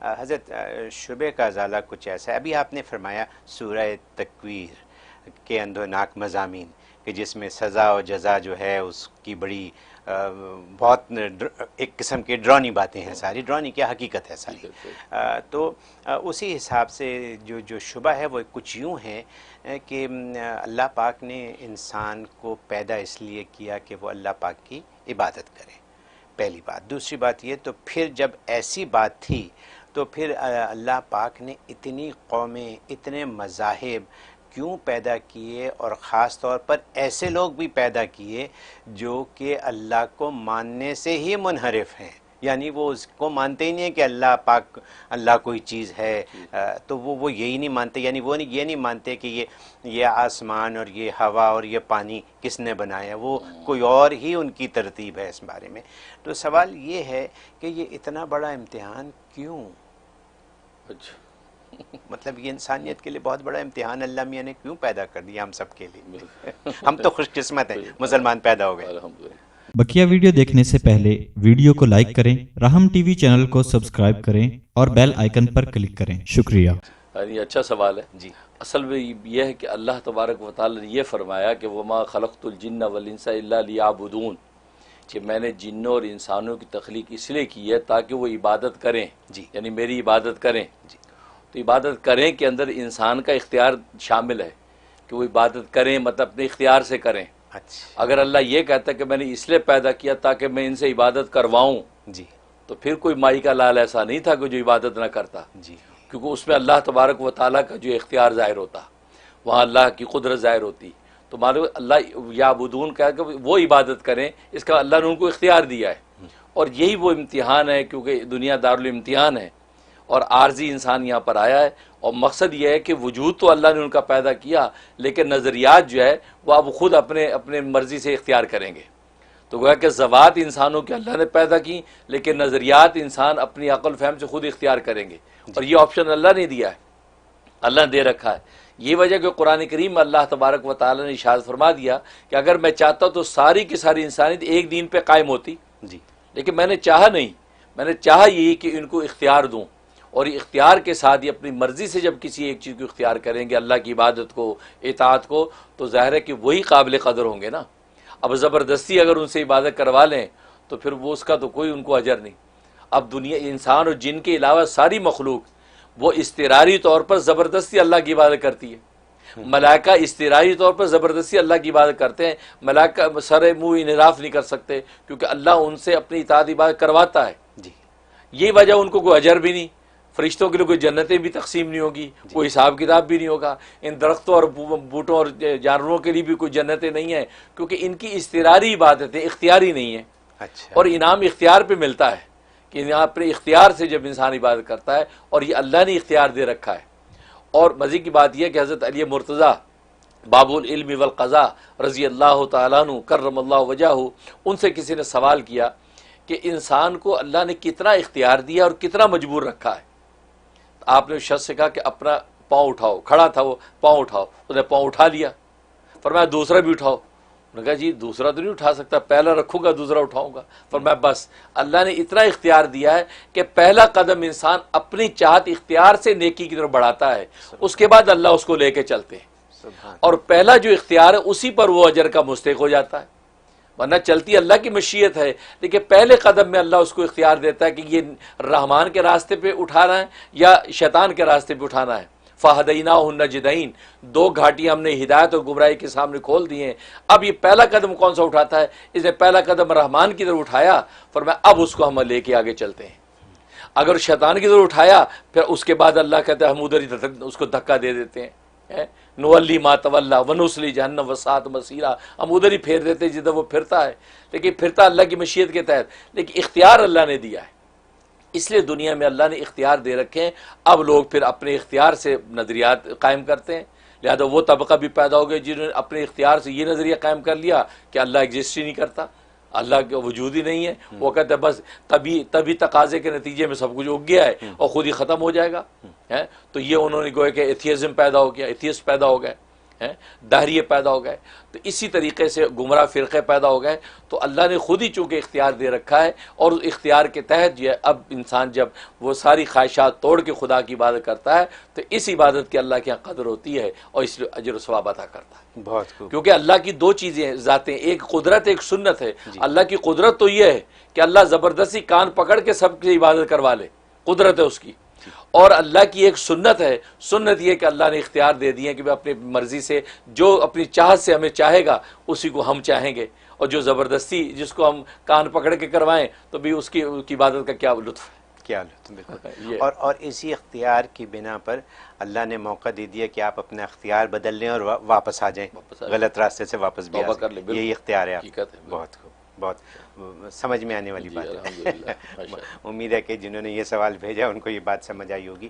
حضرت شبہ کا ازالہ کچھ ایسا ہے، ابھی آپ نے فرمایا سورہ تکویر کے اندوناک مضامین کہ جس میں سزا و جزا جو ہے اس کی بڑی بہت ایک قسم کی ڈرانی باتیں ہیں، ساری ڈرانی کیا حقیقت ہے ساری. تو اسی حساب سے جو شبہ ہے وہ کچھ یوں ہے کہ اللہ پاک نے انسان کو پیدا اس لیے کیا کہ وہ اللہ پاک کی عبادت کرے، پہلی بات. دوسری بات یہ، تو پھر جب ایسی بات تھی تو پھر اللہ پاک نے اتنی قومیں، اتنے مذاہب کیوں پیدا کیے، اور خاص طور پر ایسے لوگ بھی پیدا کیے جو کہ اللہ کو ماننے سے ہی منحرف ہیں، یعنی وہ اس کو مانتے ہی نہیں ہیں کہ اللہ پاک، اللہ کوئی چیز ہے. تو وہ یہی نہیں مانتے، یعنی وہ یہ نہیں مانتے کہ یہ آسمان اور یہ ہوا اور یہ پانی کس نے بنایا، وہ کوئی اور ہی ان کی ترتیب ہے اس بارے میں. تو سوال یہ ہے کہ یہ اتنا بڑا امتحان کیوں؟ مطلب یہ انسانیت کے لیے بہت بڑا امتحان اللہ میاں نے کیوں پیدا کر دیا ہم سب کے لیے؟ ہم تو خوش قسمت ہیں مسلمان پیدا ہو گئے. بقیہ ویڈیو دیکھنے سے پہلے ویڈیو کو لائک کریں، رحم ٹی وی چینل کو سبسکرائب کریں اور بیل آئیکن پر کلک کریں. شکریہ. یہ اچھا سوال ہے. جی، اصل میں یہ ہے کہ اللہ تبارک و تعالی نے یہ فرمایا کہ وما خلقت الجن والانس الا لیعبدون، کہ میں نے جنوں اور انسانوں کی تخلیق اس لیے کی ہے تاکہ وہ عبادت کریں. جی، یعنی میری عبادت کریں. جی. تو عبادت کریں کے اندر انسان کا اختیار شامل ہے کہ وہ عبادت کریں، مطلب اپنے اختیار سے کریں. اچھا. اگر اللہ یہ کہتا ہے کہ میں نے اس لیے پیدا کیا تاکہ میں ان سے عبادت کرواؤں، جی، تو پھر کوئی مائی کا لال ایسا نہیں تھا کہ جو عبادت نہ کرتا، جی، کیونکہ اس میں اللہ تبارک و تعالیٰ کا جو اختیار ظاہر ہوتا، وہاں اللہ کی قدرت ظاہر ہوتی. تو معلوم اللہ یعبدون کہا کہ وہ عبادت کریں، اس کا اللہ نے ان کو اختیار دیا ہے. اور یہی وہ امتحان ہے، کیونکہ دنیا دارالامتحان ہے اور عارضی انسان یہاں پر آیا ہے. اور مقصد یہ ہے کہ وجود تو اللہ نے ان کا پیدا کیا، لیکن نظریات جو ہے وہ اب خود اپنے مرضی سے اختیار کریں گے. تو گویا کہ ذوات انسانوں کے اللہ نے پیدا کی، لیکن نظریات انسان اپنی عقل فہم سے خود اختیار کریں گے. اور یہ آپشن اللہ نے دیا ہے، اللہ نے دے رکھا ہے. یہ وجہ کہ قرآن کریم میں اللہ تبارک و تعالی نے ارشاد فرما دیا کہ اگر میں چاہتا تو ساری کی ساری انسانیت ایک دین پہ قائم ہوتی، جی، لیکن میں نے چاہا نہیں. میں نے چاہا یہی کہ ان کو اختیار دوں، اور یہ اختیار کے ساتھ یہ اپنی مرضی سے جب کسی ایک چیز کو اختیار کریں گے، اللہ کی عبادت کو، اطاعت کو، تو ظاہر ہے کہ وہی قابل قدر ہوں گے نا. اب زبردستی اگر ان سے عبادت کروا لیں تو پھر وہ اس کا تو کوئی ان کو اجر نہیں. اب دنیا انسان اور جن کے علاوہ ساری مخلوق وہ اضطراری طور پر زبردستی اللہ کی عبادت کرتی ہے. ملائکہ اضطراری طور پر زبردستی اللہ کی عبادت کرتے ہیں. ملائکہ سر منہ انحراف نہیں کر سکتے کیونکہ اللہ ان سے اپنی اطاعت عبادت کرواتا ہے. جی، یہ وجہ ان کو کوئی اجر بھی نہیں. فرشتوں کے لیے کوئی جنتیں بھی تقسیم نہیں ہوگی، کوئی حساب کتاب بھی نہیں ہوگا. ان درختوں اور بوٹوں اور جانوروں کے لیے بھی کوئی جنتیں نہیں ہیں، کیونکہ ان کی اضطراری عبادتیں اختیاری نہیں ہیں. اچھا. اور انعام اختیار پہ ملتا ہے کہ یہاں اپنے اختیار سے جب انسان عبادت کرتا ہے، اور یہ اللہ نے اختیار دے رکھا ہے. اور مزید کی بات یہ ہے کہ حضرت علی مرتضیٰ باب العلم والقضاء رضی اللہ تعالیٰ عنہ کرم اللہ وجہہ، ان سے کسی نے سوال کیا کہ انسان کو اللہ نے کتنا اختیار دیا اور کتنا مجبور رکھا ہے. آپ نے اس شخص سے کہا کہ اپنا پاؤں اٹھاؤ. کھڑا تھا وہ، پاؤں اٹھاؤ. اس نے پاؤں اٹھا لیا. فرمایا دوسرا بھی اٹھاؤ. انہوں نے کہا جی دوسرا تو نہیں اٹھا سکتا، پہلا رکھوں گا دوسرا اٹھاؤں گا. فرمایا بس اللہ نے اتنا اختیار دیا ہے کہ پہلا قدم انسان اپنی چاہت اختیار سے نیکی کی طرف بڑھاتا ہے، اس کے بعد اللہ اس کو لے کے چلتے ہیں. اور پہلا جو اختیار ہے اسی پر وہ اجر کا مستحق ہو جاتا ہے. ورنہ چلتی اللہ کی مشیت ہے، لیکن پہلے قدم میں اللہ اس کو اختیار دیتا ہے کہ یہ رحمان کے راستے پہ اٹھانا ہے یا شیطان کے راستے پہ اٹھانا ہے. فہدیناہ النجدین، دو گھاٹیاں ہم نے ہدایت اور گمراہی کے سامنے کھول دی ہیں. اب یہ پہلا قدم کون سا اٹھاتا ہے؟ اس نے پہلا قدم رحمان کی طرف اٹھایا، فرمایا اب اس کو ہم لے کے آگے چلتے ہیں. اگر شیطان کی طرف اٹھایا پھر اس کے بعد اللہ کہتا ہے ہم ادھر ہی اس کو دھکا دے دیتے ہیں. نولی ما تولی ونسلی جہنم وساعت مصیرا، ہم ادھر ہی پھیر دیتے ہیں جدھر وہ پھرتا ہے. لیکن پھرتا اللہ کی مشیت کے تحت، لیکن اختیار اللہ نے دیا ہے. اس لیے دنیا میں اللہ نے اختیار دے رکھے ہیں. اب لوگ پھر اپنے اختیار سے نظریات قائم کرتے ہیں. لہذا وہ طبقہ بھی پیدا ہو گئے جنہوں نے اپنے اختیار سے یہ نظریہ قائم کر لیا کہ اللہ ایگزسٹ ہی نہیں کرتا، اللہ کا وجود ہی نہیں ہے. وہ کہتے ہیں بس تبھی تقاضے کے نتیجے میں سب کچھ اگ گیا ہے اور خود ہی ختم ہو جائے گا. تو یہ انہوں نے گویا کہ ایتھیزم پیدا ہو گیا، ایتھیسٹ پیدا ہو گئے. ہیں، دہریے پیدا ہو گئے، تو اسی طریقے سے گمراہ فرقے پیدا ہو گئے. تو اللہ نے خود ہی چونکہ اختیار دے رکھا ہے، اور اس اختیار کے تحت یہ اب انسان جب وہ ساری خواہشات توڑ کے خدا کی عبادت کرتا ہے تو اس عبادت کی اللہ کے یہاں قدر ہوتی ہے اور اس لیے اجر و ثواب عطا کرتا ہے. بہت خوب. کیونکہ اللہ کی دو چیزیں ذاتیں، ایک قدرت ایک سنت ہے. اللہ کی قدرت تو یہ ہے کہ اللہ زبردستی کان پکڑ کے سب کی عبادت کروا لے، قدرت ہے اس کی. اور اللہ کی ایک سنت ہے، سنت یہ کہ اللہ نے اختیار دے دیے کہ وہ اپنی مرضی سے جو اپنی چاہت سے ہمیں چاہے گا اسی کو ہم چاہیں گے، اور جو زبردستی جس کو ہم کان پکڑ کے کروائیں تو بھی اس کی عبادت کا کیا لطف ہے. کیا لطف. بالکل. یہ اور اسی اختیار کی بنا پر اللہ نے موقع دے دیا کہ آپ اپنا اختیار بدل لیں اور واپس آ جائیں، غلط راستے سے واپس بھی آ توبہ کر لیں. جائیں. بالکل. یہی اختیار ہے آپ. حقیقت ہے. بہت خوب. بہت سمجھ میں آنے والی جی بات ہے. الحمدللہ. ماشاء اللہ. امید ہے کہ جنہوں نے یہ سوال بھیجا ان کو یہ بات سمجھ آئی ہوگی.